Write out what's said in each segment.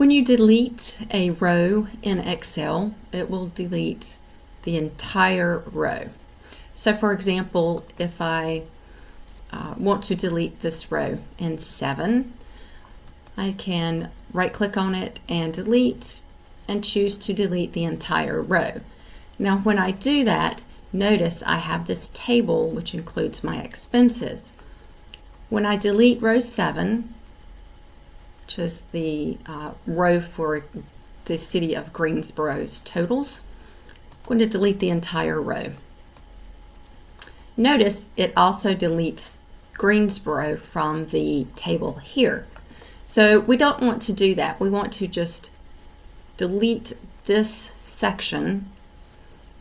When you delete a row in Excel, it will delete the entire row. So for example, if I want to delete this row in 7, I can right-click on it and delete, and choose to delete the entire row. Now when I do that, notice I have this table which includes my expenses. When I delete row 7, which is the row for the City of Greensboro's totals, I'm going to delete the entire row. Notice it also deletes Greensboro from the table here. So we don't want to do that. We want to just delete this section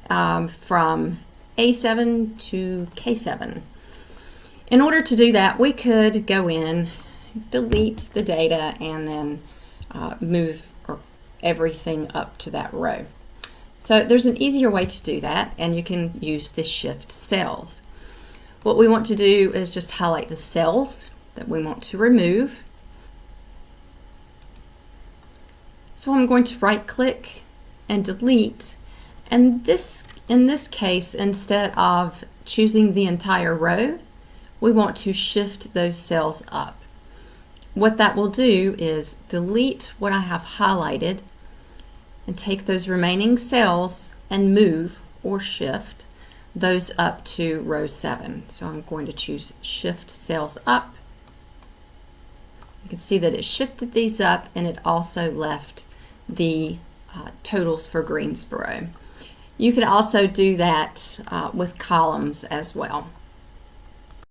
from A7 to K7. In order to do that, we could go in, delete the data, and then move everything up to that row. So there's an easier way to do that, and you can use the Shift Cells. What we want to do is just highlight the cells that we want to remove. So I'm going to right-click and delete, and in this case, instead of choosing the entire row, we want to shift those cells up. What that will do is delete what I have highlighted and take those remaining cells and move or shift those up to row 7. So I'm going to choose Shift Cells Up. You can see that it shifted these up, and it also left the totals for Greensboro. You can also do that with columns as well.